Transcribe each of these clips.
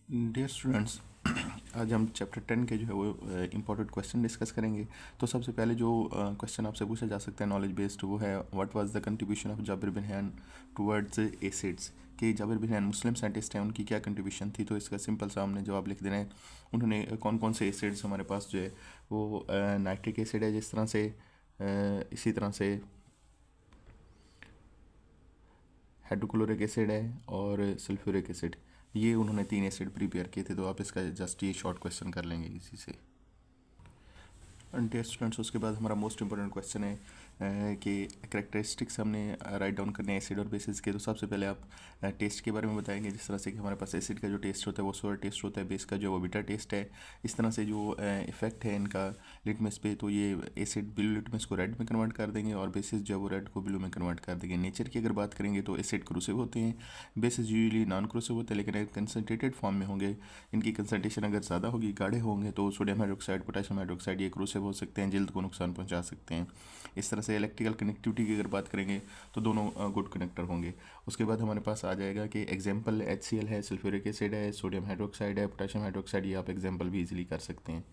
Dear students, आज हम chapter 10 के जो है वो इम्पोर्टेंट क्वेश्चन डिस्कस करेंगे। तो सबसे पहले जो क्वेश्चन आपसे पूछा जा सकता है नॉलेज बेस्ड, वो है what was the contribution of Jabir bin Hayyan towards acids. कि जाबिर बिन हैन मुस्लिम साइंटिस्ट हैं, उनकी क्या कंट्रीब्यूशन थी। तो इसका सिंपल सा हमने जवाब लिख देना है। उन्होंने कौन कौन से एसिड्स हमारे पास जो है वो नाइट्रिक एसिड है, जिस तरह से इसी तरह से हाइड्रोक्लोरिक एसिड है और सल्फ्यूरिक एसिड, ये उन्होंने 3 एसिड प्रिपेयर किए थे। तो आप इसका जस्ट ये शॉर्ट क्वेश्चन कर लेंगे इसी से। डियर स्टूडेंट्स, उसके बाद हमारा मोस्ट इंपॉर्टेंट क्वेश्चन है कि करेक्टरिस्टिक्स हमने राइट डाउन करने हैं एसिड और बेसिस के। तो सबसे पहले आप टेस्ट के बारे में बताएंगे, जिस तरह से कि हमारे पास एसिड का जो टेस्ट होता है वो सोर टेस्ट होता है, बेस का जो वो बिटर टेस्ट है। इस तरह से जो इफेक्ट है इनका लिटमस पे, तो ये एसिड ब्लू लिटमस को रेड में कन्वर्ट कर देंगे और बेसिस जो है वो रेड को ब्लू में कन्वर्ट कर देंगे। नेचर की अगर बात करेंगे तो एसिड क्रूसिव होते हैं, बेसिस यूजुअली नॉन क्रूसिव होते हैं, लेकिन अगर कंसनट्रेटेड फॉर्म में होंगे, इनकी कंसनट्रेशन अगर ज़्यादा होगी, गाढ़े होंगे, तो सोडियम हाइड्रोक्साइड, पोटेशियम हाइड्रोक्साइड ये क्रूसिव हो सकते हैं, जल्द को नुकसान पहुंचा सकते हैं। इस तरह से इलेक्ट्रिकल कनेक्टिविटी की अगर बात करेंगे तो दोनों गुड कनेक्टर होंगे। उसके बाद हमारे पास आ जाएगा कि एग्जाम्पल HCl है, सल्फ्यूरिक एसिड है, सोडियम हाइड्रोक्साइड है, पोटेशियम हाइड्रोक्साइड, ये आप एग्जाम्पल भी इजीली कर सकते हैं।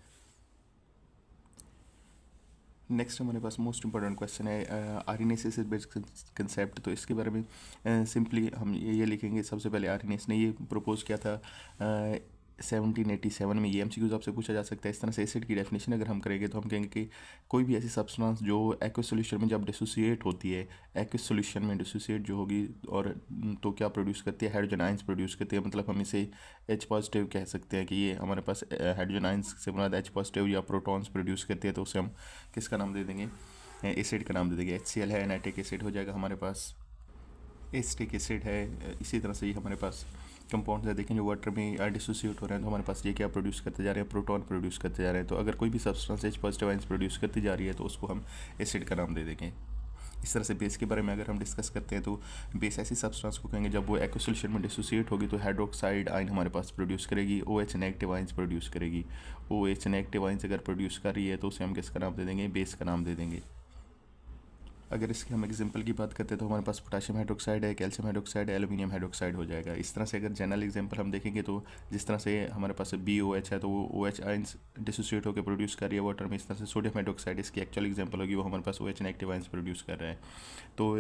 नेक्स्ट हमारे पास मोस्ट इंपॉर्टेंट क्वेश्चन है आरएनएस बेस्ड कंसेप्ट। तो इसके बारे में सिंपली हम ये लिखेंगे। सबसे पहले आरएनएस ने ये प्रपोज किया था 1787 में। ये MCQs आपसे पूछा जा सकता है। इस तरह से एसिड की डेफिनेशन अगर हम करेंगे तो हम कहेंगे कि कोई भी ऐसी सब्सटेंस जो एक्वस सॉल्यूशन में जब डिसोसिएट होती है, एक्वस सॉल्यूशन में डिसोसिएट जो होगी, और तो क्या प्रोड्यूस करती है, हाइड्रोजन आयंस प्रोड्यूस करती है। मतलब हम इसे H पॉजिटिव कह सकते हैं कि ये हमारे पास हाइड्रोजन आयंस से मुराद H पॉजिटिव या प्रोटॉन्स प्रोड्यूस करती है। तो उसे हम किसका नाम दे देंगे, एसिड का नाम दे देंगे। HCl है, नाइट्रिक एसिड हो जाएगा हमारे पास, एसिटिक एसिड है। इसी तरह से ये हमारे पास कंपाउंड्स है, देखें जो वाटर में डिसोसिएट हो रहे हैं, तो हमारे पास ये क्या प्रोड्यूस करते जा रहे हैं, प्रोटॉन प्रोड्यूस करते जा रहे हैं। तो अगर कोई भी substance H positive ions produce करती जा रही है तो उसको हम एसिड का नाम दे देंगे। इस तरह से बेस के बारे में अगर हम डिस्कस करते हैं तो बेस ऐसी सब्सटेंस को कहेंगे जब वो एक्वस सॉल्यूशन में डिसोसिएट होगी तो हाइड्रोक्साइड आयन हमारे पास प्रोड्यूस करेगी, OH नेगेटिव आयंस प्रोड्यूस करेगी। OH नेगेटिव आयंस अगर प्रोड्यूस कर रही है तो उसे हम किसका नाम दे देंगे, बेस का नाम दे देंगे। अगर इसके हम एग्जांपल की बात करते हैं तो हमारे पास पोटेशियम हाइड्रोक्साइड है, कैल्शियम हाइड्रोक्साइड है, एल्यूमिनियम हाइड्रोक्साइड हो जाएगा। इस तरह से अगर जनरल एग्जांपल हम देखेंगे तो जिस तरह से हमारे पास BOH है तो वो OH आयंस डिसोसिएट होकर प्रोड्यूस कर रही है वाटर में। इस तरह से सोडियम हाइड्रोक्साइड इसकी एक्चुअल एग्जांपल होगी, वो हमारे पास OH नेगेटिव आयंस प्रोड्यूस कर रहा है। तो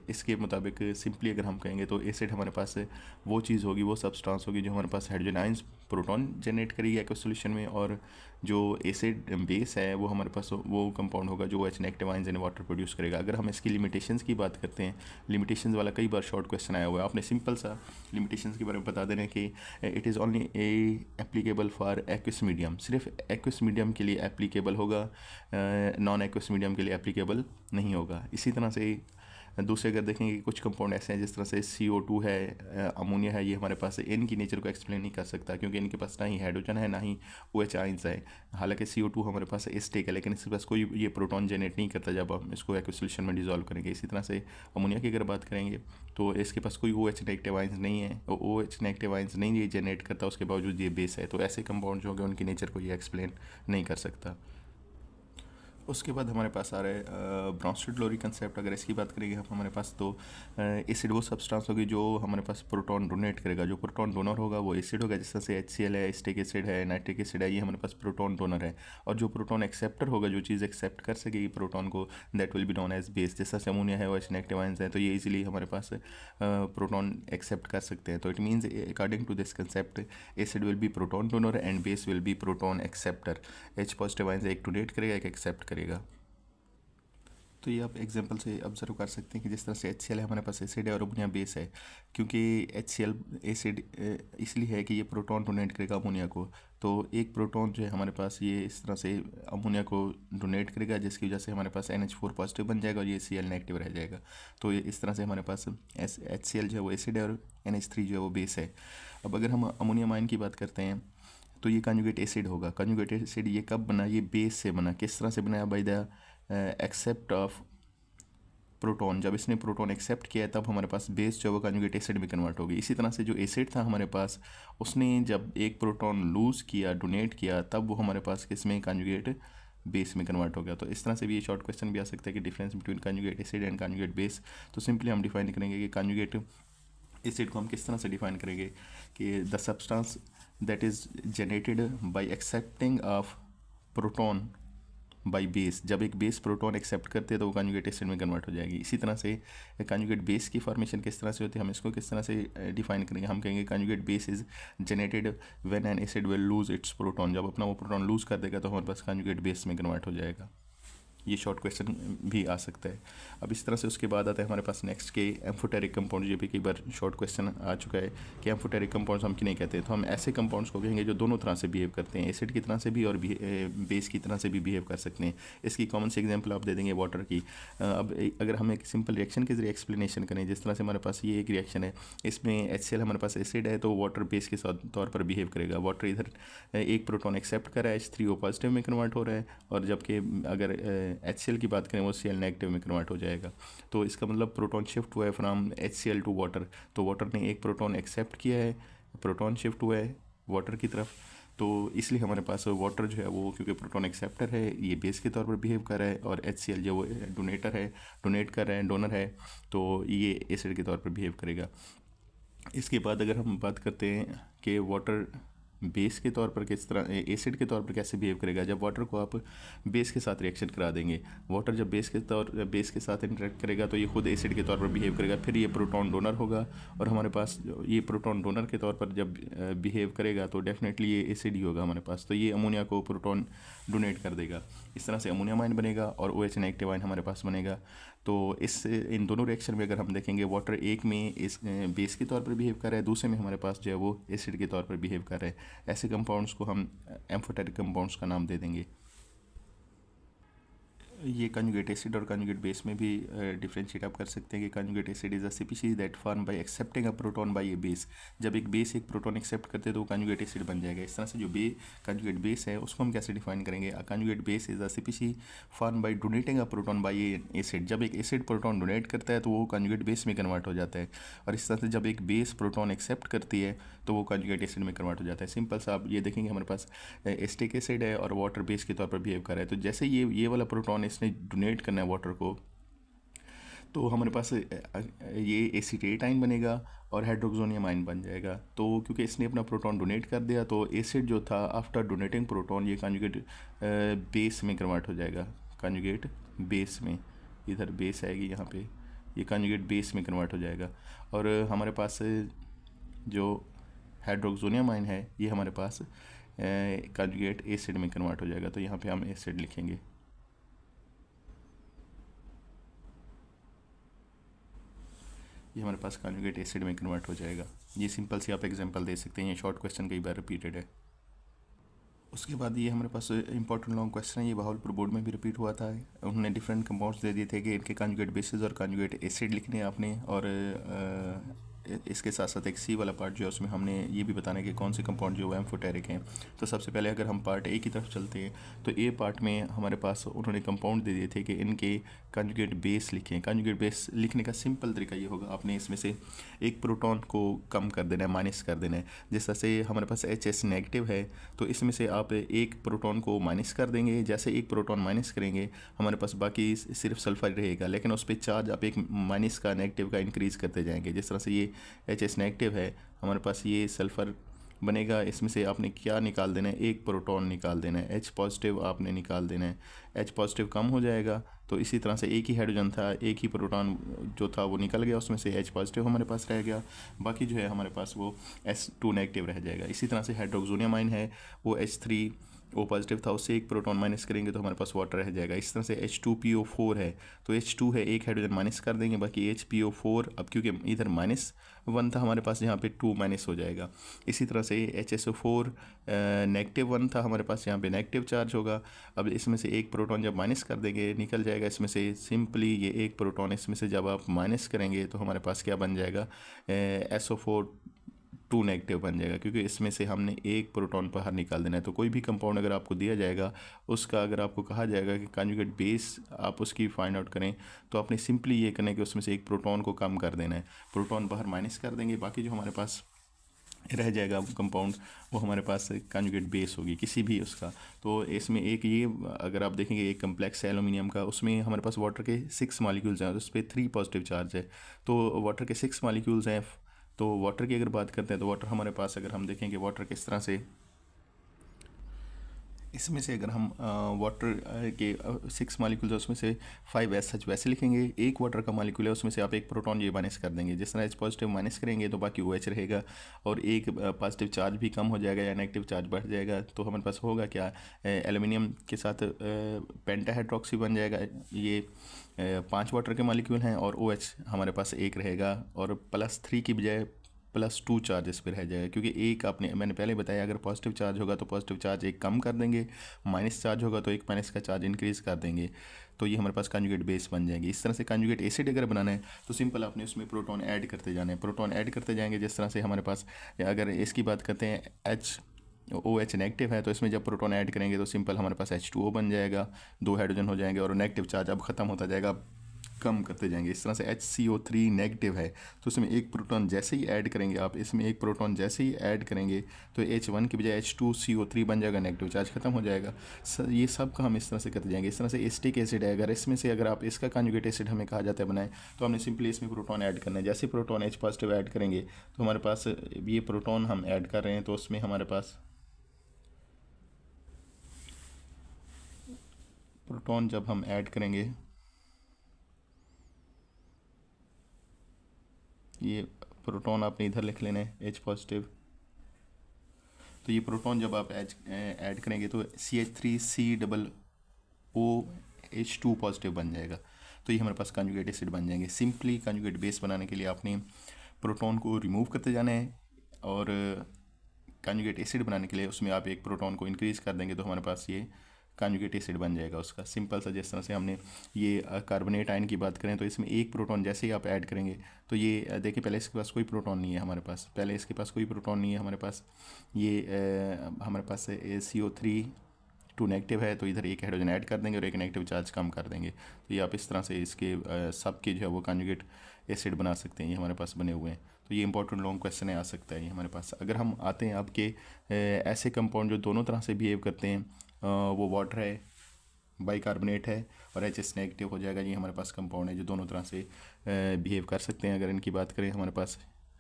इसके मुताबिक सिंपली अगर हम कहेंगे तो एसिड हमारे पास वो चीज़ होगी, वो सब्सटेंस होगी जो हमारे पास हाइड्रोजन आयंस प्रोटॉन जनरेट करेगी एक्वस सॉल्यूशन में, और जो एसिड बेस है वो हमारे पास वो कंपाउंड होगा जो OH negative ions in water produce करेगा। अगर हम इसकी लिमिटेशंस की बात करते हैं, लिमिटेशंस वाला कई बार शॉर्ट क्वेश्चन आया हुआ है, आपने सिंपल सा लिमिटेशंस के बारे में बता देना कि it is only applicable for aqueous medium, सिर्फ एक्वस मीडियम के लिए एप्लीकेबल होगा, नॉन एक्वस मीडियम के लिए एप्लीकेबल नहीं होगा। इसी तरह से दूसरे अगर देखेंगे कुछ कंपाउंड ऐसे हैं जिस तरह से CO2 है, अमोनिया है, ये हमारे पास इनकी नेचर को एक्सप्लेन नहीं कर सकता क्योंकि इनके पास ना ही हाइड्रोजन है ना ही OH आयंस है। हालांकि CO2 हमारे पास एसिटिक है, लेकिन इसके पास कोई ये प्रोटॉन जनरेट नहीं करता जब हम इसको एक्वस सॉल्यूशन में डिजोल्व करेंगे। इसी तरह से अमोनिया की अगर बात करेंगे तो इसके पास कोई OH नेगेटिव आयंस नहीं है, OH नेगेटिव आयंस नहीं ये जनरेट करता, उसके बावजूद ये बेस है। तो ऐसे कंपाउंड जो होंगे उनकी नेचर को ये एक्सप्लेन नहीं कर सकता। उसके बाद हमारे पास आ रहा है ब्रॉन्स्टेड लोरी कंसेप्ट। अगर इसकी बात करेंगे हम, हमारे पास तो एसिड वो सब्सटेंस होगी जो हमारे पास प्रोटॉन डोनेट करेगा। जो प्रोटॉन डोनर होगा वो एसिड होगा, जिस तरह से HCl है, एसिटिक एसिड है, नाइट्रिक एसिड है, ये हमारे पास प्रोटॉन डोनर है। और जो प्रोटॉन एक्सेप्टर होगा, जो चीज़ एक्सेप्ट कर सकेगी प्रोटॉन को, that will be known as base. जैसा से अमोनिया है, OH नेगेटिव आयंस है, तो ये इजीली हमारे पास प्रोटॉन एक्सेप्ट कर सकते हैं। तो it means according to this concept acid will be proton donor and base will be proton acceptor. H positive ions एक डोनेट करेगा, एक एक्सेप्ट करेगा। तो ये आप एग्जांपल से ऑब्जर्व कर सकते हैं कि जिस तरह से HCl है हमारे पास एसिड है और अमोनिया बेस है। क्योंकि HCl एसिड इसलिए है कि ये प्रोटॉन डोनेट करेगा अमोनिया को, तो एक प्रोटॉन जो है हमारे पास ये इस तरह से अमोनिया को डोनेट करेगा, जिसकी वजह से हमारे पास NH4 पॉजिटिव बन जाएगा और ये Cl नेगेटिव रह जाएगा। तो ये इस तरह से हमारे पास HCl जो है वो एसिड है और NH3 जो है वो बेस है। अब अगर हम अमोनियम आयन की बात करते हैं तो ये कंजुगेट एसिड होगा। कंजुगेट एसिड ये कब बना, ये बेस से बना। किस तरह से बनाया, by the except of proton. जब इसने प्रोटॉन एक्सेप्ट किया तब हमारे पास बेस जो है वो कंजुगेट एसिड में कन्वर्ट होगी। इसी तरह से जो एसिड था हमारे पास, उसने जब एक प्रोटॉन लूज़ किया, डोनेट किया, तब वो हमारे पास किस में, कंजुगेट बेस में कन्वर्ट हो गया। तो इस तरह से भी ये शॉर्ट क्वेश्चन भी आ सकता है कि difference between conjugate acid and conjugate base. तो सिंपली हम डिफाइन करेंगे कि कंजुगेट एसिड को हम किस तरह से डिफाइन करेंगे कि the substance that is generated by accepting of proton by base. जब एक बेस प्रोटॉन एक्सेप्ट करते हैं तो वो कॉन्जुगेट एसिड में कन्वर्ट हो जाएगी। इसी तरह से कॉन्जुगेट बेस की फॉर्मेशन किस तरह से होती है, हम इसको किस तरह से डिफाइन करेंगे। हम कहेंगे conjugate base is generated when an acid will lose its proton. जब अपना वो प्रोटॉन लूज कर देगा तो हमारे पास कॉन्जुगेट बेस में कन्वर्ट हो जाएगा। ये शॉर्ट क्वेश्चन भी आ सकता है। अब इस तरह से उसके बाद आता है हमारे पास नेक्स्ट के एम्फोटेरिक कंपाउंड। ये भी कई बार शॉर्ट क्वेश्चन आ चुका है कि एम्फोटेरिक कंपाउंड्स हम किन्हें कहते हैं। तो हम ऐसे कंपाउंड्स को कहेंगे जो दोनों तरह से बिहेव करते हैं, एसिड की तरह से भी और बेस की तरह से भी बिहेव कर सकते हैं। इसकी कॉमन सी एग्जांपल आप दे देंगे वाटर की। अब अगर हम एक सिंपल रिएक्शन के जरिए एक्सप्लेनेशन करें, जिस तरह से हमारे पास ये एक रिएक्शन है, इसमें HCl हमारे पास एसिड है तो वाटर बेस के तौर पर बिहेव करेगा। वाटर इधर एक प्रोटॉन एक्सेप्ट कर रहा है, H3O पॉजिटिव में कन्वर्ट हो रहा है, और जबकि अगर HCl की बात वो Cl नेगेटिव में कन्वर्ट हो जाएगा। तो इसका मतलब प्रोटॉन शिफ्ट हुआ है फ्रॉम HCl टू वाटर। तो वाटर ने एक प्रोटॉन एक्सेप्ट किया है, प्रोटॉन शिफ्ट हुआ है वाटर की तरफ, तो इसलिए हमारे पास वाटर जो है वो, क्योंकि प्रोटॉन एक्सेप्टर है, ये बेस के तौर पर बिहेव कर रहा है, और HCl जो वो डोनेटर है, डोनेट कर रहा है, डोनर है, तो ये एसिड के तौर पर बिहेव करेगा। इसके बाद अगर हम बात करते हैं कि वाटर बेस के तौर पर किस तरह, एसिड के तौर पर कैसे बिहेव करेगा। जब वाटर को आप बेस के साथ रिएक्शन करा देंगे, वाटर जब बेस के साथ इंटरेक्ट करेगा तो ये खुद एसिड के तौर पर बिहेव करेगा। फिर ये प्रोटॉन डोनर होगा, और हमारे पास ये प्रोटॉन डोनर के तौर पर जब बिहेव करेगा तो डेफिनेटली ये एसिड ही होगा हमारे पास। तो ये अमोनिया को प्रोटॉन डोनेट कर देगा। इस तरह से अमोनियम आयन बनेगा और OH नेगेटिव आयन हमारे पास बनेगा। तो इन दोनों रिएक्शन में अगर हम देखेंगे, वाटर एक में इस बेस के तौर पर बिहेव कर रहा है, दूसरे में हमारे पास जो है वो एसिड के तौर पर बिहेव कर रहा है। ऐसे कंपाउंड्स को हम एम्फोटेरिक कंपाउंड्स का नाम दे देंगे। ये कॉन्जुगेट एसिड और कॉन्जुगेट बेस में भी डिफरेंशिएट आप कर सकते हैं कि conjugate acid is a species that form by accepting a proton by a base. जब एक बेस एक प्रोटॉन एक्सेप्ट करते हैं तो वो कॉन्जुगेट एसिड बन जाएगा। इस तरह से जो कॉन्जुगेट बेस है उसको हम कैसे डिफाइन करेंगे, a conjugate base is a species form by donating a proton by a acid. जब एक एसिड प्रोटॉन डोनेट करता है तो वो कॉन्जुगेट बेस में कन्वर्ट हो जाता है, और इस तरह से जब एक बेस प्रोटॉन एक्सेप्ट करती है तो वो कॉन्जुगेट एसिड में कन्वर्ट हो जाता है। सिंपल सा आप ये देखेंगे हमारे पास एसिटिक एसिड है और वाटर बेस के तौर पर बिहेव कर रहा है। तो जैसे ये वाला प्रोटॉन इसने डोनेट करना है वाटर को, तो हमारे पास ये एसीटेट आयन बनेगा और हाइड्रोक्सोनियम आयन बन जाएगा। तो क्योंकि इसने अपना प्रोटॉन डोनेट कर दिया तो एसिड जो था आफ्टर डोनेटिंग प्रोटॉन ये कॉन्जुगेट बेस में कन्वर्ट हो जाएगा। कॉन्जुगेट बेस में, इधर बेस आएगी यहाँ पे, ये कॉन्जुगेट बेस में कन्वर्ट हो जाएगा। और हमारे पास जो हाइड्रोक्सोनियम आयन है ये हमारे पास कॉन्जुगेट एसिड में कन्वर्ट हो जाएगा। तो यहाँ पे हम एसिड लिखेंगे। ये हमारे पास कॉन्जुगेट एसिड में कन्वर्ट हो जाएगा। ये सिंपल सी आप एग्जांपल दे सकते हैं, ये शॉर्ट क्वेश्चन कई बार रिपीटेड है। उसके बाद ये हमारे पास इंपॉर्टेंट लॉन्ग क्वेश्चन है, ये बहावलपुर बोर्ड में भी रिपीट हुआ था। उन्होंने डिफरेंट कंपाउंड्स दे दिए थे कि इनके कॉन्जुगेट बेसिस और कॉन्जुगेट एसिड लिखने हैं आपने, और इसके साथ साथ एक सी वाला पार्ट जो है उसमें हमने ये भी बताना है कि कौन से कंपाउंड जो है एम्फोटेरिक हैं। तो सबसे पहले अगर हम पार्ट ए की तरफ चलते हैं तो ए पार्ट में हमारे पास उन्होंने कंपाउंड दे दिए थे कि इनके कॉन्जुगेट बेस लिखें। कॉन्जुगेट बेस लिखने का सिंपल तरीका ये होगा, आपने इसमें से एक प्रोटॉन को कम कर देना है, माइनस कर देना है। जिस तरह से हमारे पास HS नेगेटिव है तो इसमें से आप एक प्रोटॉन को माइनस कर देंगे। जैसे एक प्रोटॉन माइनस करेंगे हमारे पास बाकी सिर्फ सल्फर रहेगा, लेकिन उस पर चार्ज आप एक माइनस का नेगेटिव का इंक्रीज़ करते जाएंगे। जिस तरह से ये HS नेगेटिव है, हमारे पास ये सल्फ़र बनेगा। इसमें से आपने क्या निकाल देना है, एक प्रोटॉन निकाल देना है, H पॉजिटिव आपने निकाल देना है। H पॉजिटिव कम हो जाएगा तो इसी तरह से एक ही हाइड्रोजन था, एक ही प्रोटॉन जो था वो निकल गया, उसमें से H पॉजिटिव हमारे पास रह गया, बाकी जो है हमारे पास वो S2 नेगेटिव रह जाएगा। इसी तरह से हाइड्रोक्सोनियम आयन है, वो H3O पॉजिटिव था, उससे एक प्रोटॉन माइनस करेंगे तो हमारे पास वाटर रह जाएगा। इस तरह से H2PO4 है तो H2 है, एक हाइड्रोजन माइनस कर देंगे, बाकी HPO4 अब क्योंकि इधर -1 था हमारे पास, यहाँ पे 2 माइनस हो जाएगा। इसी तरह से HSO4 -1 था हमारे पास, यहाँ पे नेगेटिव चार्ज होगा। अब इसमें से एक प्रोटॉन जब माइनस कर देंगे निकल जाएगा इसमें से, सिंपली ये एक प्रोटॉन इसमें से जब आप माइनस करेंगे तो हमारे पास क्या बन जाएगा, SO4 2 नेगेटिव बन जाएगा, क्योंकि इसमें से हमने एक प्रोटॉन बाहर निकाल देना है। तो कोई भी कंपाउंड अगर आपको दिया जाएगा, उसका अगर आपको कहा जाएगा कि कॉन्जुगेट बेस आप उसकी फाइंड आउट करें, तो आपने सिंपली ये करना है कि उसमें से एक प्रोटॉन को कम कर देना है, प्रोटॉन बाहर माइनस कर देंगे, बाकी जो हमारे पास रह जाएगा कंपाउंड वो हमारे पास कॉन्जुगेट बेस होगी किसी भी उसका। तो इसमें एक ये अगर आप देखेंगे एक कम्प्लेक्स है एलुमिनियम का, उसमें हमारे पास वाटर के 6 मॉलिक्यूल्स हैं, उस पर 3 पॉजिटिव चार्ज है। तो वाटर के 6 मॉलिक्यूल्स हैं, तो वाटर की अगर बात करते हैं तो वाटर हमारे पास, अगर हम देखें कि वाटर किस तरह से, इसमें से अगर हम वाटर के 6 मालिक्यूल्स है उसमें से 5 एस सच वैसे लिखेंगे। एक वाटर का मालिक्यूल है उसमें से आप एक प्रोटॉन ये माइनस कर देंगे, जिस तरह एच पॉजिटिव माइनस करेंगे तो बाकी ओ एच रहेगा, और एक पॉजिटिव चार्ज भी कम हो जाएगा या नेगेटिव चार्ज बढ़ जाएगा। तो हमारे पास होगा क्या, एल्यूमिनियम के साथ पेंटाहाइड्रोक्सी बन जाएगा। ये 5 वाटर के मालिक्यूल हैं और ओ एच हमारे पास एक रहेगा, और +3 की बजाय +2 चार्ज इस पर रह जाएगा, क्योंकि एक आपने मैंने पहले बताया अगर पॉजिटिव चार्ज होगा तो पॉजिटिव चार्ज एक कम कर देंगे, माइनस चार्ज होगा तो एक माइनस का चार्ज इंक्रीज़ कर देंगे। तो ये हमारे पास कॉन्जुगेट बेस बन जाएंगे। इस तरह से कॉन्जुगेट एसिड अगर बनाना है तो सिंपल आपने उसमें प्रोटॉन ऐड करते जाना है, प्रोटॉन ऐड करते जाएंगे। जिस तरह से हमारे पास, अगर इसकी बात करते हैं एच ओ एच नेगेटिव है तो इसमें जब प्रोटॉन ऐड करेंगे तो सिंपल हमारे पास H2O बन जाएगा, 2 हाइड्रोजन हो जाएंगे, और नेगेटिव चार्ज अब ख़त्म होता जाएगा, कम करते जाएंगे। इस तरह से HCO3 नेगेटिव है तो इसमें एक प्रोटॉन जैसे ही ऐड करेंगे आप, इसमें एक प्रोटॉन जैसे ही ऐड करेंगे तो H1 की बजाय H2CO3 बन जाएगा, नेगेटिव चार्ज खत्म हो जाएगा। ये सब का हम इस तरह से करते जाएंगे। इस तरह से एसिटिक एसिड है, अगर इसमें से अगर आप इसका कॉन्जुगेट एसिड हमें कहा जाता है बनाए, तो हमने सिंपली इसमें प्रोटॉन ऐड करना है। जैसे प्रोटॉन H पॉजिटिव ऐड करेंगे तो हमारे पास ये प्रोटॉन हम ऐड कर रहे हैं, तो उसमें हमारे पास प्रोटॉन जब हम ऐड करेंगे, ये प्रोटॉन आपने इधर लिख लेना है H पॉजिटिव, तो ये प्रोटॉन जब आप ऐड करेंगे तो CH3COOH2 पॉजिटिव बन जाएगा। तो ये हमारे पास कॉन्जुगेट एसिड बन जाएंगे। सिंपली कॉन्जुगेट बेस बनाने के लिए आपने प्रोटॉन को रिमूव करते जाना है, और कॉन्जुगेट एसिड बनाने के लिए उसमें आप एक प्रोटॉन को इंक्रीज़ कर देंगे तो हमारे पास ये कॉन्जुगेट एसिड बन जाएगा उसका। सिंपल सा, जिस तरह से हमने ये कार्बोनेट आयन की बात करें तो इसमें एक प्रोटॉन जैसे ही आप ऐड करेंगे तो ये देखिए, पहले इसके पास कोई प्रोटॉन नहीं है हमारे पास, पहले इसके पास कोई प्रोटॉन नहीं है हमारे पास, ये हमारे पास CO3 नेगेटिव है, तो इधर एक हाइड्रोजन ऐड कर देंगे और एक नेगेटिव चार्ज कम कर देंगे। तो ये आप इस तरह से इसके सब के जो है वो कॉन्जुगेट एसिड बना सकते हैं। ये हमारे पास बने हुए हैं। तो ये इंपॉर्टेंट लॉन्ग क्वेश्चन है, आ सकता है ये हमारे पास। अगर हम आते हैं आपके ऐसे कंपाउंड जो दोनों तरह से बिहेव करते हैं, वो वाटर है, बाइकार्बोनेट है, और HS नेगेटिव हो जाएगा। ये हमारे पास कंपाउंड है जो दोनों तरह से बिहेव कर सकते हैं। अगर इनकी बात करें, हमारे पास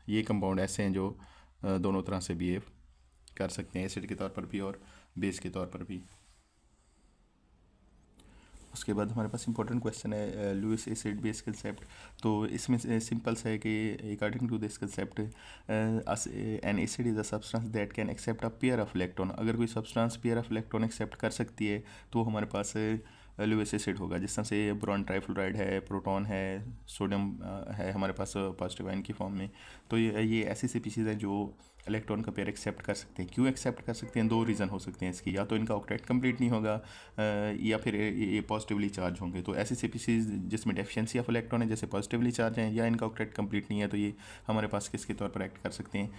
ये कंपाउंड ऐसे हैं जो दोनों तरह से बिहेव कर सकते हैं, एसिड के तौर पर भी और बेस के तौर पर भी। उसके बाद हमारे पास इंपॉर्टेंट क्वेश्चन है लुईस एसिड बेस कंसेप्ट। तो इसमें सिंपल सा है कि according to this concept an acid is a substance that can accept a pair of electron. अगर कोई substance pair of electron accept कर सकती है तो हमारे पास लुईस एसिड होगा। जिस तरह से बोरॉन ट्राइफ्लोराइड है, प्रोटॉन है, सोडियम है हमारे पास पॉजिटिव आयन की फॉर्म में। तो ये ऐसी स्पीशीज़ हैं जो इलेक्ट्रॉन का पेयर एक्सेप्ट कर सकते हैं। क्यों एक्सेप्ट कर सकते हैं? 2 रीज़न हो सकते हैं इसकी, या तो इनका ऑक्टेट कंप्लीट नहीं होगा या फिर ये पॉजिटिवली चार्ज होंगे। तो ऐसी स्पीशीज़ जिसमें डेफिशिएंसी ऑफ इलेक्ट्रॉन है, जैसे पॉजिटिवली चार्ज हैं, या इनका ऑक्टेट कंप्लीट नहीं है, तो ये हमारे पास किसके तौर पर एक्ट कर सकते हैं?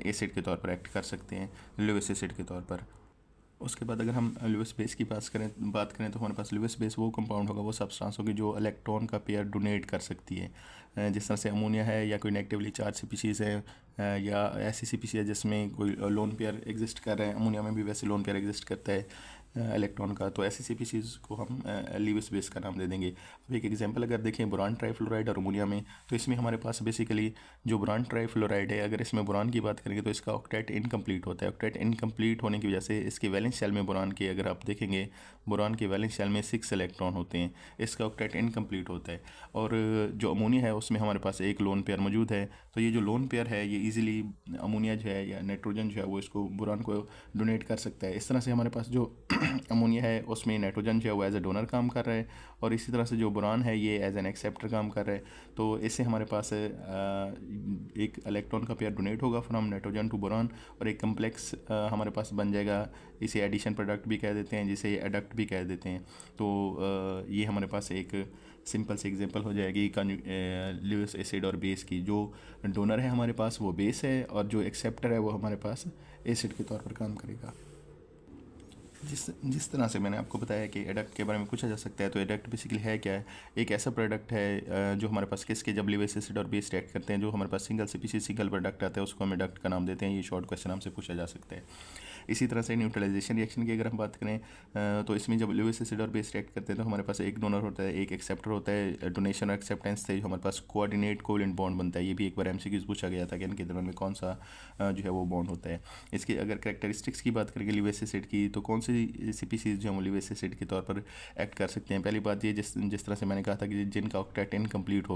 एसिड के तौर पर एक्ट कर सकते हैं, लुईस एसिड के तौर पर। उसके बाद अगर हम लुईस बेस की बात करें तो हमारे पास लुईस बेस वो कंपाउंड होगा, वो सब्सटेंस होगी जो इलेक्ट्रॉन का पेयर डोनेट कर सकती है। जिस तरह से अमोनिया है, या कोई नेगेटिवली चार्ज स्पीशीज़ है, या ऐसी स्पीशीज़ है जिसमें कोई लोन पेयर एग्जिस्ट कर रहे हैं। अमोनिया में भी वैसे लोन पेयर एग्जिस्ट करता है इलेक्ट्रॉन का। तो ऐसी स्पीशीज़ को हम लुईस बेस का नाम दे देंगे। अब एक एग्जांपल अगर देखें बोरान ट्राइफ्लोराइड और अमोनिया में, तो इसमें हमारे पास बेसिकली जो बोरान ट्राइफ्लोराइड है, अगर इसमें बोरान की बात करेंगे तो इसका ऑक्टेट इनकम्प्लीट होता है। ऑक्टेट इनकम्प्लीट होने की वजह से इसके वैलेंस शेल में बोरान की अगर आप देखेंगे, बोरान के वैलेंस शेल में 6 इलेक्ट्रॉन होते हैं, इसका ऑक्टेट इनकम्प्लीट होता है। और जो अमोनिया है उसमें हमारे पास एक लोन पेयर मौजूद है। तो ये जो लोन पेयर है ये ईजिली अमोनिया जो है या नाइट्रोजन जो है वो इसको बोरान को डोनेट कर सकता है। इस तरह से हमारे पास जो अमोनिया है उसमें नाइट्रोजन जो है वो एज ए डोनर काम कर रहा है, और इसी तरह से जो बोरान है ये एज एन एक्सेप्टर काम कर रहा है। तो इससे हमारे पास एक इलेक्ट्रॉन का पेयर डोनेट होगा फ्रॉम नाइट्रोजन टू बोरान, और एक कम्प्लेक्स हमारे पास बन जाएगा। इसे एडिशन प्रोडक्ट भी कह देते हैं, जिसे एडक्ट भी कह देते हैं। तो ये हमारे पास एक सिंपल सी एग्जांपल हो जाएगी लुईस एसिड और बेस की। जो डोनर है हमारे पास वो बेस है, और जो एक्सेप्टर है वो हमारे पास एसिड के तौर पर काम करेगा। जिस तरह से मैंने आपको बताया कि एडक्ट के बारे में पूछा जा सकता है, तो एडक्ट बेसिकली है क्या है? एक ऐसा प्रोडक्ट है जो हमारे पास किसके जब लिविस एसिड और बेस रिएक्ट करते हैं, जो हमारे पास सिंगल स्पीशीज सिंगल प्रोडक्ट आता है, उसको हम एडक्ट का नाम देते हैं। ये शॉर्ट क्वेश्चन हमसे पूछा जा सकता है। इसी तरह से न्यूट्रलाइजेशन रिएक्शन की अगर हम बात करें, तो इसमें जब लिविस एसिड और बेस रिएक्ट करते हैं तो हमारे पास एक डोनर होता है, एक एक्सेप्टर होता है। डोनेशन और एक्सेप्टेंस से हमारे पास कोऑर्डिनेट कोवेलेंट बॉन्ड बनता है। ये भी एक बार एमसीक्यूज पूछा गया था कि इनके दरमियान में कौन सा जो है वो बॉन्ड होता है। इसकी अगर कैरेक्टरिस्टिक्स की बात करेंगे लिविस एसिड की, तो कौन सी स्पीसीज जो है वो लिविस एसिड के तौर पर एक्ट कर सकते हैं? पहली बात ये, जिस तरह से मैंने कहा था कि जिनका ऑक्टेट इनकम्प्लीट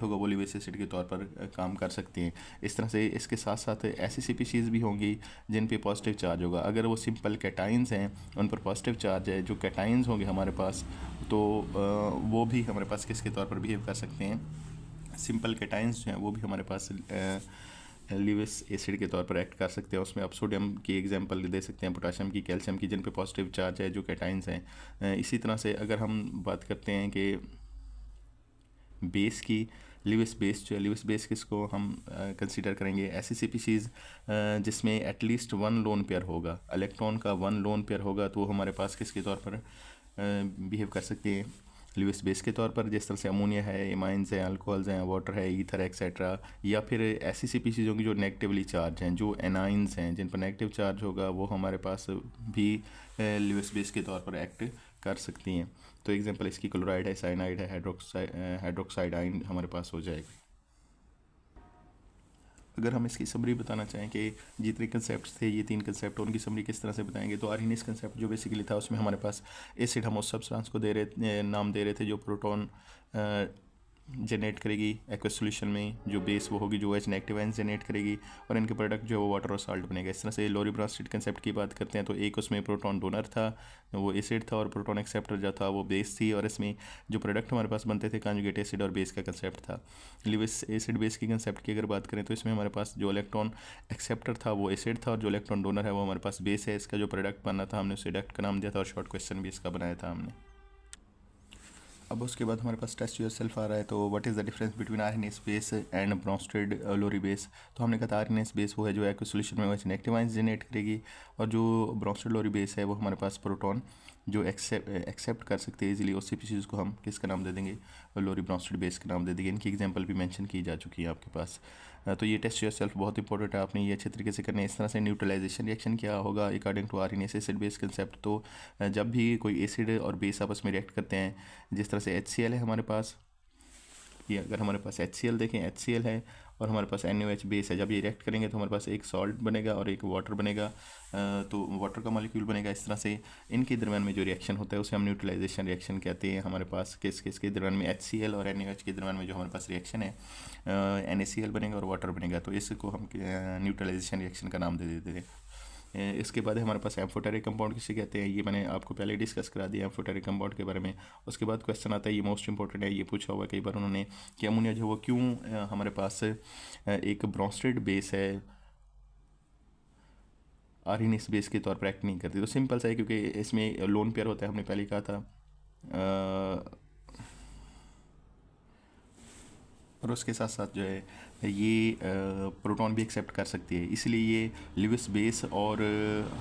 होगा वो लिविस एसिड के तौर पर काम कर सकते हैं। इस तरह से इसके साथ साथ ऐसी स्पीशीज़ भी होंगी जिन पे पॉजिटिव चार्ज होगा। अगर वो सिंपल कैटाइंस हैं, उन पर पॉजिटिव चार्ज है, जो कैटाइंस होंगे हमारे पास, तो वो भी हमारे पास किसके तौर पर बिहेव कर सकते हैं? सिंपल कैटाइंस जो हैं वो भी हमारे पास लिविस एसिड के तौर पर एक्ट कर सकते हैं। उसमें आप सोडियम की एग्जांपल दे सकते हैं, पोटाशियम की, कैल्शियम की, जिन पे पॉजिटिव चार्ज है, जो कैटाइंस हैं। इसी तरह से अगर हम बात करते हैं कि बेस की, लिविस बेस जो है, लिविस बेस किसको हम कंसीडर करेंगे? ऐसी स्पीशीज़ जिसमें एटलीस्ट वन लोन पेयर होगा, इलेक्ट्रॉन का वन लोन पेयर होगा, तो वो हमारे पास किसके तौर पर बिहेव कर सकते हैं? लिविस बेस के तौर पर। जिस तरह से अमोनिया है, एमाइंस हैं, अल्कोहल्स हैं, वाटर है, ईथर एक्सेट्रा। या फिर ऐसी स्पीशीज़ होंगी जो नेगेटिवली चार्ज हैं, जो एनाइंस हैं, जिन पर नेगेटिव चार्ज होगा, वो हमारे पास भी लिविस बेस के तौर पर एक्ट कर सकती हैं। तो एग्जांपल इसकी क्लोराइड है, साइनाइड है, हाइड्रोक्साइड आयन हमारे पास हो जाएगा। अगर हम इसकी समरी बताना चाहें कि जितने कंसेप्ट थे, ये 3 कंसेप्ट, उनकी समरी किस तरह से बताएंगे, तो आर्हीनियस कंसेप्ट जो बेसिकली था, उसमें हमारे पास एसिड हम उस सब्सटेंस को नाम दे रहे थे जो प्रोटॉन जनरेट करेगी एक्वस सॉल्यूशन में। जो बेस वो होगी जो OH नेगेटिव आयन जनरेट करेगी, और इनके प्रोडक्ट जो है वो वाटर और साल्ट बनेगा। इस तरह से लोरी ब्रांस्टेड कंसेप्ट की बात करते हैं, तो एक उसमें प्रोटॉन डोनर था वो एसिड था, और प्रोटॉन एक्सेप्टर जो था वो बेस थी, और इसमें जो प्रोडक्ट हमारे पास बनते थे कॉन्जुगेट एसिड और बेस का कंसेप्ट था। लिविस एसिड बेस की कंसेप्ट की अगर बात करें, तो इसमें हमारे पास जो इलेक्ट्रॉन एक्सेप्टर था वो एसिड था, और जो इलेक्ट्रॉन डोनर है वो हमारे पास बेस है। इसका जो प्रोडक्ट बना था हमने उसे एडक्ट का नाम दिया था, और शॉर्ट क्वेश्चन भी इसका बनाया था हमने। अब उसके बाद हमारे पास टेस्ट योरसेल्फ आ रहा है। तो what is the difference between Arrhenius base and Bronsted Lowry base? तो हमने कहा था आर्हीनियस बेस वो है जो एक्वस सॉल्यूशन में OH नेगेटिव आयंस जनरेट करेगी, और जो ब्रोंस्टेड लोरी बेस है वो हमारे पास प्रोटॉन जो एक्सेप्ट कर सकते हैं इजीली, उस स्पीशीज़ को हम किसका नाम दे देंगे? लोरी ब्रोंस्टेड बेस का नाम दे देंगे। इनकी एग्जांपल भी मेंशन की जा चुकी है आपके पास। तो ये टेस्ट योरसेल्फ बहुत इंपॉर्टेंट है, आपने ये अच्छे तरीके से करना है। इस तरह से न्यूट्रलाइजेशन रिएक्शन क्या होगा according to Arrhenius acid base concept? तो जब भी कोई एसिड और बेस आपस में रिएक्ट करते हैं, जिस तरह से HCl है हमारे पास, ये अगर हमारे पास HCl देखें, HCl है, और हमारे पास NaOH बेस है, जब ये रिएक्ट करेंगे तो हमारे पास एक सॉल्ट बनेगा और एक वाटर बनेगा, तो वाटर का मॉलिक्यूल बनेगा। इस तरह से इनके दरम्यान में जो रिएक्शन होता है उसे हम न्यूट्रलाइजेशन रिएक्शन कहते हैं। हमारे पास किस के दरम्यान में, HCl और NaOH के दरम्यान में जो हमारे पास रिएक्शन है, NaCl बनेगा और वाटर बनेगा, तो इसको हम न्यूट्रलाइजेशन रिएक्शन का नाम दे देते हैं। इसके बाद हमारे पास एम्फोटेरिक कंपाउंड किसे कहते हैं, ये मैंने आपको पहले डिस्कस करा दिया एम्फोटेरिक कंपाउंड के बारे में। उसके बाद क्वेश्चन आता है, ये मोस्ट इंपॉर्टेंट है, ये पूछा हुआ कई बार उन्होंने, कि अमोनिया जो वो क्यों हमारे पास एक ब्रोंस्टेड बेस है, आर्हीनियस बेस के तौर पर एक्ट नहीं करती? तो सिंपल सा है, क्योंकि इसमें लोन पेयर होता है, हमने पहले कहा था, और उसके साथ साथ जो है ये प्रोटॉन भी एक्सेप्ट कर सकती है, इसलिए ये लिविस बेस और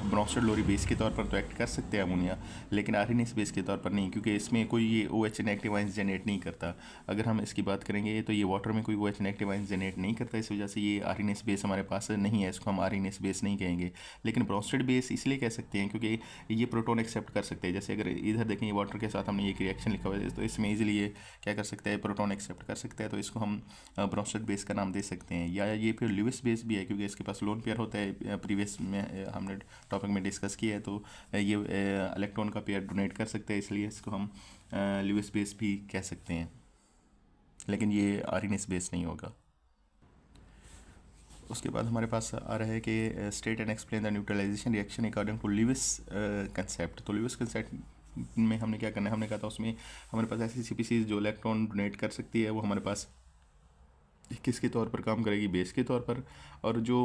ब्रोंस्टेड लोरी बेस के तौर पर तो एक्ट कर सकते हैं अमोनिया, लेकिन आर्हीनियस बेस के तौर पर नहीं, क्योंकि इसमें कोई ये OH नेगेटिव आयंस जनरेट नहीं करता। अगर हम इसकी बात करेंगे तो ये वाटर में कोई OH नेगेटिव आयंस जनरेट नहीं करता, इस वजह से ये आर्हीनियस बेस हमारे पास नहीं है, इसको हम आर्हीनियस बेस नहीं कहेंगे। लेकिन ब्रोंस्टेड बेस इसलिए कह सकते हैं क्योंकि ये प्रोटॉन एक्सेप्ट कर सकते हैं। जैसे अगर इधर देखें, वाटर के साथ हमने एक रिएक्शन लिखा हुआ है, तो इसमें ईजिली ये क्या कर सकता है, प्रोटॉन एक्सेप्ट कर सकता है, तो इसको हम ब्रोंस्टेड बेस का नाम दे सकते हैं। या ये फिर लिविस बेस भी है, क्योंकि इसके पास लोन पेयर होता है, प्रीवियस में हमने टॉपिक में डिस्कस किया है, तो ये इलेक्ट्रॉन का पेयर डोनेट कर सकते हैं, इसलिए इसको हम लिविस बेस भी कह सकते हैं, लेकिन ये आर्हीनियस बेस नहीं होगा। उसके बाद हमारे पास आ रहा है कि state and explain the neutralisation reaction according to Lewis concept. तो लिविस कंसेप्ट में हमने क्या करना है, हमने कहा था उसमें हमारे पास ऐसी स्पीशीज़ जो इलेक्ट्रॉन डोनेट कर सकती है, वो हमारे पास किसके तौर पर काम करेगी, बेस के तौर पर, और जो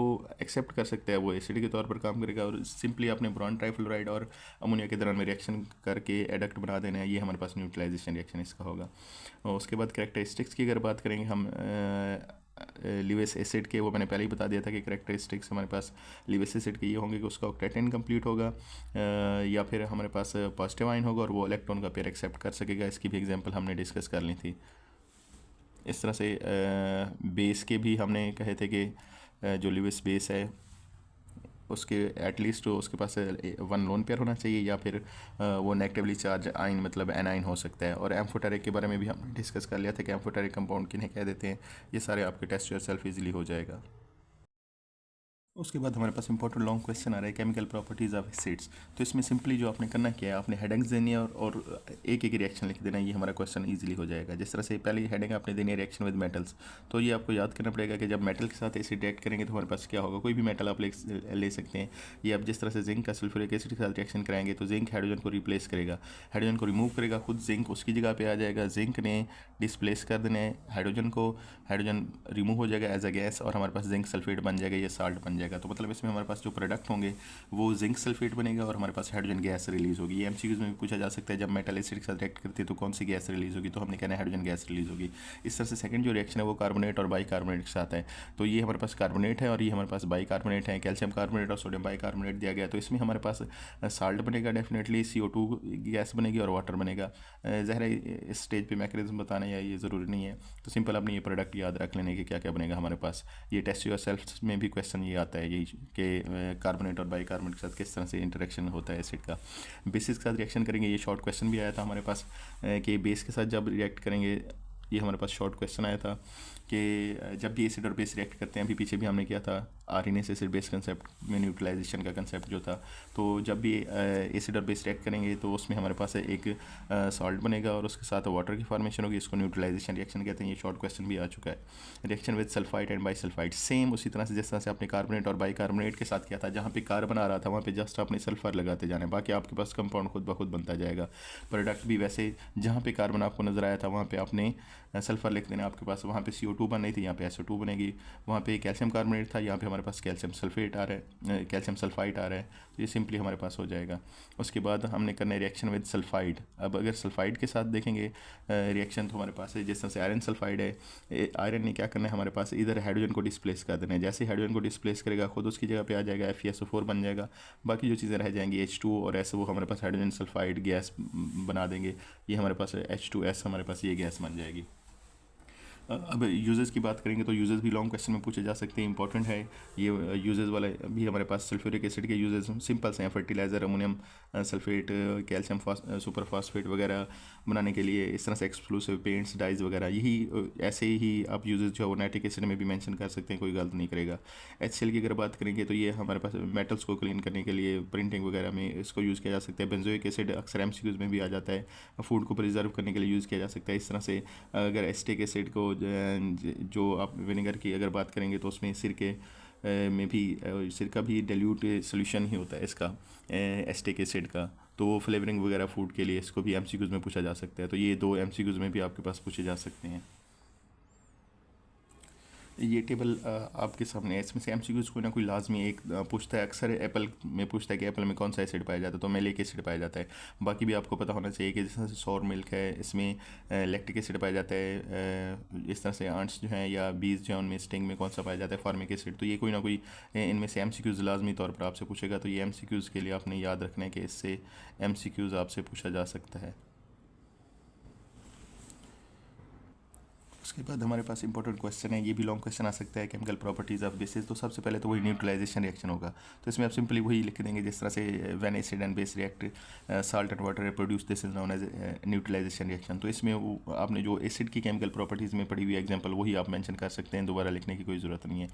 एक्सेप्ट कर सकता है वो एसिड के तौर पर काम करेगा। और सिंपली आपने बोरॉन ट्राइफ्लोराइड और अमोनिया के दरम्यान में रिएक्शन करके एडक्ट बना देना है, ये हमारे पास न्यूट्रलाइजेशन रिएक्शन इसका होगा। और उसके बाद कैरेक्टरिस्टिक्स की अगर बात करेंगे हम लिविस एसिड के, वो मैंने पहले ही बता दिया था कि करेक्टरिस्टिक्स हमारे पास लिविस एसिड के ये होंगे कि उसका ऑक्टेट इनकम्प्लीट होगा, या फिर हमारे पास पॉजिटिव आयन होगा और वो इलेक्ट्रॉन का पेयर एक्सेप्ट कर सकेगा। इसकी भी एग्जांपल हमने डिस्कस कर ली थी। इस तरह से बेस के भी हमने कहे थे कि जो लिविस बेस है उसके एटलीस्ट उसके पास 1 लोन पेयर होना चाहिए, या फिर वो नेगेटिवली चार्ज आइन मतलब एनाइन हो सकता है। और एम्फोटेरिक के बारे में भी हमने डिस्कस कर लिया था कि एम्फोटेरिक कंपाउंड किन्हें कह देते हैं। ये सारे आपके टेस्ट योरसेल्फ इजीली हो जाएगा। उसके बाद हमारे पास इंपॉर्टेंट लॉन्ग क्वेश्चन आ रहा है केमिकल प्रॉपर्टीज़ ऑफ एसिड्स। तो इसमें सिंपली जो आपने करना क्या है, आपने हेडिंग्स देनी है और एक एक रिएक्शन लिख देना है, ये हमारा क्वेश्चन इजीली हो जाएगा। जिस तरह से पहले हेडिंग आपने देनी है रिएक्शन विद मेटल्स, तो ये आपको याद करना पड़ेगा कि जब मेटल के साथ एसिड रिएक्ट करेंगे तो हमारे पास क्या होगा। कोई भी मेटल आप ले सकते हैं। ये आप जिस तरह से जिंक का सल्फ्यूरिक एसिड के साथ रिएक्शन कराएंगे तो जिंक हाइड्रोजन को रिप्लेस करेगा, हाइड्रोजन को रिमूव करेगा, खुद जिंक उसकी जगह पे आ जाएगा। जिंक ने डिस्प्लेस कर देना है हाइड्रोजन को, हाइड्रोजन रिमूव हो जाएगा एज अ गैस और हमारे पास जिंक सल्फेट बन जाएगा, ये साल्ट बन जाएगा। तो मतलब इसमें हमारे पास जो प्रोडक्ट होंगे वो जिंक सल्फेट बनेगा और हमारे पास हाइड्रोजन गैस रिलीज होगी। ये एमसीक्यूज में भी पूछा जा सकता है, जब मेटल एसिड के साथ रिएक्ट करती है तो कौन सी गैस रिलीज होगी, तो हमने कहना है हाइड्रोजन गैस रिलीज होगी। इस तरह से सेकंड जो रिएक्शन है वो कार्बोनेट और बाइकार्बोनेट के साथ है। तो ये हमारे पास कार्बोनेट है और ये हमारे पास बाइकार्बोनेट है, कैल्शियम कार्बोनेट और सोडियम बाइकार्बोनेट दिया गया। तो इसमें हमारे पास साल्ट बनेगा डेफिनेटली, CO2 गैस बनेगी और वाटर बनेगा। ज़ाहिर है इस स्टेज पे मैकेनिज्म बताना या ये ज़रूरी नहीं है, तो सिंपल अपनी ये प्रोडक्ट याद रख लेने कि क्या क्या बनेगा हमारे पास। ये टेस्ट योरसेल्फ में भी क्वेश्चन ये आता है यही कि कार्बोनेट और बाइकार्बोनेट के साथ किस तरह से इंटरेक्शन होता है एसिड का। बेसिस के साथ रिएक्शन करेंगे, ये शॉर्ट क्वेश्चन भी आया था हमारे पास कि बेस के साथ जब रिएक्ट करेंगे, ये हमारे पास शॉर्ट क्वेश्चन आया था कि जब भी एसिड और बेस रिएक्ट करते हैं, अभी पीछे भी हमने किया था आरएनएस एसिड बेस कंसेप्ट में न्यूट्रलाइजेशन का कंसेप्ट जो था। तो जब भी एसिड और बेस रिएक्ट करेंगे तो उसमें हमारे पास एक सॉल्ट बनेगा और उसके साथ वाटर की फॉर्मेशन होगी, इसको न्यूट्रलाइजेशन रिएक्शन कहते हैं। ये शॉर्ट क्वेश्चन भी आ चुका है। Reaction with sulphide and bisulphide, same उसी तरह से जिस तरह से आपने कार्बोनेट और बाइकार्बोनेट के साथ किया था, जहाँ पे कार्बन आ रहा था वहाँ पे जस्ट आपने सल्फर लगाते जाना है, बाकी आपके पास कंपाउंड खुद ब खुद बनता जाएगा। प्रोडक्ट भी वैसे, जहाँ पे कार्बन आपको नजर आया था वहाँ पे आपने सल्फर लिख देना, आपके पास वहाँ पे CO2 बन रही थी, यहाँ पे SO2 बनेगी। वहाँ पे कैल्शियम कार्बोनेट था, यहाँ पे हमारे पास कैल्शियम सल्फेट आ रहा है, कैल्शियम सल्फाइड आ रहा है। तो ये सिंपली हमारे पास हो जाएगा। उसके बाद हमने करना है रिएक्शन विद सल्फाइड। अब अगर सल्फाइड के साथ देखेंगे रिएक्शन तो हमारे पास है, जिस तरह से आयरन सल्फाइड है, आयरन ने क्या करना है हमारे पास, इधर हाइड्रोजन को डिस्प्लेस कर देना है। जैसे हाइड्रोजन को डिस्प्लेस करेगा खुद उसकी जगह पे आ जाएगा, FeSO4 बन जाएगा। बाकी जो चीज़ें रह जाएंगी H2 और S, वो हमारे पास हाइड्रोजन सल्फाइड गैस बना देंगे। ये हमारे पास H2S हमारे पास ये गैस बन जाएगी। अब यूजेस की बात करेंगे तो यूजेस भी लॉन्ग क्वेश्चन में पूछे जा सकते हैं, इंपॉर्टेंट है ये यूजेस वाला भी। हमारे पास सल्फ्यूरिक एसिड के यूजेस सिंपल से हैं, fertiliser, ammonium sulphate, calcium super phosphate वगैरह बनाने के लिए। इस तरह से एक्सप्लोसिव पेंट्स, डाइज वगैरह, यही ऐसे ही आप यूजेस जो है वो नाइट्रिक एसिड में भी मेंशन कर सकते हैं, कोई गलत नहीं करेगा। HCl की अगर बात करेंगे तो ये हमारे पास मेटल्स को क्लीन करने के लिए प्रिंटिंग वगैरह में इसको यूज़ किया जा सकता है। बेंजोइक एसिड अक्सर MCQs में भी आ जाता है, फूड को प्रिजर्व करने के लिए यूज़ किया जा सकता है। इस तरह से अगर एसिटिक एसिड को जो आप विनेगर की अगर बात करेंगे तो उसमें सिरके में भी सिरका भी डाइल्यूट सोल्यूशन ही होता है इसका, एसिटिक एसिड का। तो फ्लेवरिंग वगैरह फूड के लिए इसको भी MCQs में पूछा जा सकता है। तो ये 2 MCQs में भी आपके पास पूछे जा सकते हैं। ये टेबल आपके सामने है, इसमें से MCQs कोई ना कोई लाजमी एक पूछता है। अक्सर एप्पल में पूछता है कि एप्पल में कौन सा एसिड पाया जाता है, तो मेलिक एसिड पाया जाता है। बाकी भी आपको पता होना चाहिए कि जैसे सौर मिल्क है, इसमें लैक्टिक एसिड पाया जाता है। इस तरह से आंट्स जो हैं या बीज जो हैं उनमें स्टिंग में कौन सा पाया जाता है, फार्मिक एसिड। तो ये कोई ना कोई इनमें से MCQs लाजमी तौर पर आपसे पूछेगा। तो ये MCQs के लिए आपने याद रखना है कि इससे MCQs आपसे पूछा जा सकता है। उसके बाद हमारे पास इंपॉर्टेंट क्वेश्चन है, ये भी लॉन्ग क्वेश्चन आ सकता है, केमिकल प्रॉपर्टीज़ ऑफ बेसिस। तो सबसे पहले तो वही न्यूट्रलाइजेशन रिएक्शन होगा, तो इसमें आप सिंपली वही लिख देंगे जिस तरह से when acid and base react salt and water produce, this is known as neutralisation reaction. तो इसमें वो आपने जो एसिड की केमिकल प्रॉपर्टीज़ में पढ़ी हुई एग्जाम्पल वही आप मेंशन कर सकते हैं, दोबारा लिखने की कोई ज़रूरत नहीं है।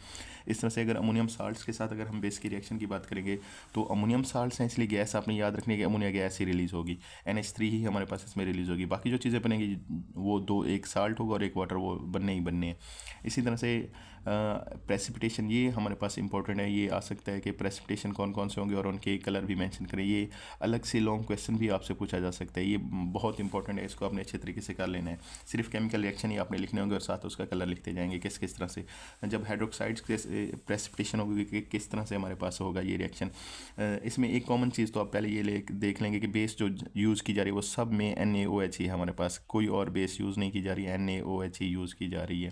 इस तरह से अगर अमोनियम साल्ट्स के साथ अगर हम बेस की रिएक्शन की बात करेंगे तो अमोनियम साल्ट्स हैं, इसलिए गैस आपने याद रखनी है कि अमोनिया गैस ही रिलीज़ होगी, NH3 ही हमारे पास इसमें रिलीज़ होगी। बाकी जो चीज़ें बनेंगी वो दो, एक साल्ट होगा और एक वाटर, वो बनने ही बनने हैं। इसी तरह से प्रेसिपिटेशन, ये हमारे पास इंपॉर्टेंट है। ये आ सकता है कि प्रेसिपिटेशन कौन कौन से होंगे और उनके कलर भी मेंशन करें। ये अलग से लॉन्ग क्वेश्चन भी आपसे पूछा जा सकता है, ये बहुत इंपॉर्टेंट है, इसको आपने अच्छे तरीके से कर लेना है। सिर्फ केमिकल रिएक्शन ही आपने लिखने होंगे और साथ उसका कलर लिखते जाएंगे किस किस तरह से। जब हाइड्रोक्साइड्स के प्रेसिपिटेशन होगी कि किस तरह से हमारे पास होगा ये रिएक्शन। इसमें एक कॉमन चीज़ तो आप पहले ये देख लेंगे कि बेस जो यूज़ की जा रही है वो सब में NaOH ही है हमारे पास, कोई और बेस यूज़ नहीं की जा रही है, NaOH ही यूज़ की जा रही है।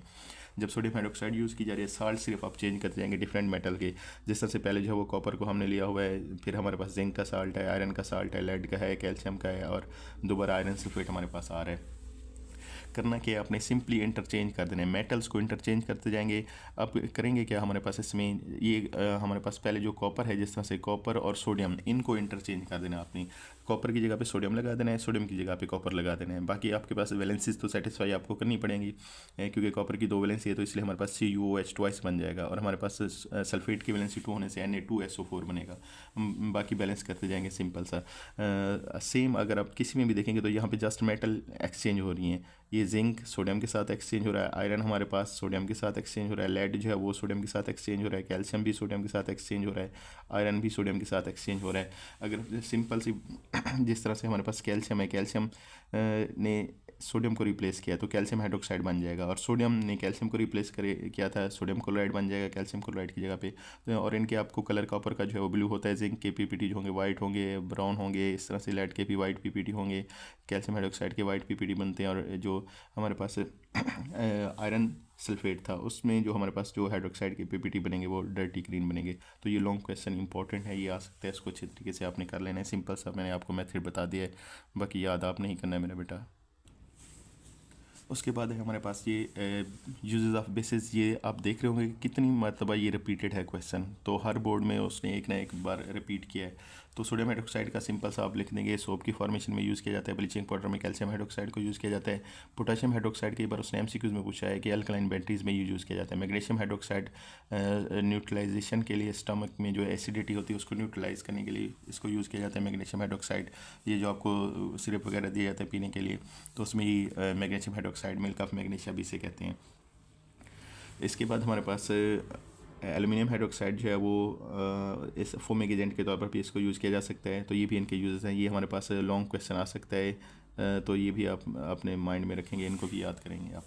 जब सोडियम हाइड्रोक्साइड यूज़ की जा रही है, साल्ट सिर्फ आप चेंज करते जाएंगे डिफरेंट मेटल के। जिस तरह से पहले जो है वो कॉपर को हमने लिया हुआ है, फिर हमारे पास जिंक का साल्ट है, आयरन का साल्ट है, लेड का है, कैल्शियम का है, और दोबारा आयरन सल्फेट हमारे पास आ रहा है। करना क्या है, आपने सिंपली इंटरचेंज कर देना है, मेटल्स को इंटरचेंज करते जाएंगे। अब करेंगे क्या, हमारे पास इसमें ये हमारे पास पहले जो कॉपर है, जिस तरह से कॉपर और सोडियम, इनको इंटरचेंज कर देना है। आपने कॉपर की जगह पे सोडियम लगा देना है, सोडियम की जगह पे कॉपर लगा देना है। बाकी आपके पास वैलेंसीज तो सेटिस्फाई आपको करनी पड़ेंगी, क्योंकि कॉपर की 2 वैलेंसी है, तो इसलिए हमारे पास CuOH ट्वाइस बन जाएगा, और हमारे पास सल्फेट की वैलेंसी 2 होने से Na2SO4 बनेगा। बाकी बैलेंस करते जाएंगे, सिंपल सा। सेम अगर आप किसी में भी देखेंगे तो यहाँ पे जस्ट मेटल एक्सचेंज हो रही हैं। ये जिंक सोडियम के साथ एक्सचेंज हो रहा है, आयरन हमारे पास सोडियम के साथ एक्सचेंज हो रहा है, लेड जो है वो सोडियम के साथ एक्सचेंज हो रहा है, कैल्शियम भी सोडियम के साथ एक्सचेंज हो रहा है, आयरन भी सोडियम के साथ एक्सचेंज हो रहा है। अगर सिंपल सी जिस तरह से हमारे पास कैल्शियम है, कैल्शियम ने सोडियम को रिप्लेस किया तो कैल्शियम हाइड्रोक्साइड बन जाएगा, और सोडियम ने कैल्शियम को रिप्लेस करे किया था, सोडियम क्लोराइड बन जाएगा कैल्शियम क्लोराइड की जगह पे। तो और इनके आपको कलर कॉपर का जो है वो ब्लू होता है, जिंक के PPT जो होंगे वाइट होंगे, ब्राउन होंगे, इस तरह से लेड के भी वाइट PPT होंगे, कैल्शियम हाइड्रोक्साइड के वाइट PPT बनते हैं। और जो हमारे पास आयरन सल्फेट था, उसमें जो हमारे पास जो हाइड्रोक्साइड के PPT बनेंगे वो डर्टी ग्रीन बनेंगे। तो ये लॉन्ग क्वेश्चन इंपॉर्टेंट है, ये आ सकता है, इसको अच्छे तरीके से आपने कर लेना है। सिंपल सा मैंने आपको मेथड बता दिया है, बाकी याद आप नहीं करना है मेरा बेटा। उसके बाद है हमारे पास ये यूजेस ऑफ बेसिस। ये आप देख रहे होंगे कि कितनी मरतबा ये रिपीटेड है क्वेश्चन, तो हर बोर्ड में उसने एक ना एक बार रिपीट किया है। तो सोडियम हाइड्रोक्साइड का सिंपल सा आप लिख देंगे, सोप की फॉर्मेशन में यूज़ किया जाता है, ब्लीचिंग पाउडर में कैल्शियम हाइड्रोक्साइड को यूज़ किया जाता है। पोटेशियम हाइड्रोक्साइड कई बार उसने MCQs में पूछा है कि अल्कलाइन बैटरीज में यूज़ किया जाता है। मैग्नीशियम हाइड्रोक्साइड न्यूट्रलाइजेशन के लिए, स्टमक में जो एसिडिटी होती है उसको न्यूट्रलाइज करने के लिए इसको यूज़ किया जाता है मैग्नीशियम हाइड्रोक्साइड। ये जो आपको सिरप वगैरह दिया जाता है पीने के लिए, तो उसमें ही magnesium hydroxide, milk of magnesia भी इसे कहते हैं। इसके बाद हमारे पास एल्युमिनियम हाइड्रोक्साइड जो है वो इस फोमिक एजेंट के तौर पर भी इसको यूज़ किया जा सकता है। तो ये भी इनके यूजेस हैं। ये हमारे पास लॉन्ग क्वेश्चन आ सकता है, तो ये भी आप अपने माइंड में रखेंगे, इनको भी याद करेंगे आप।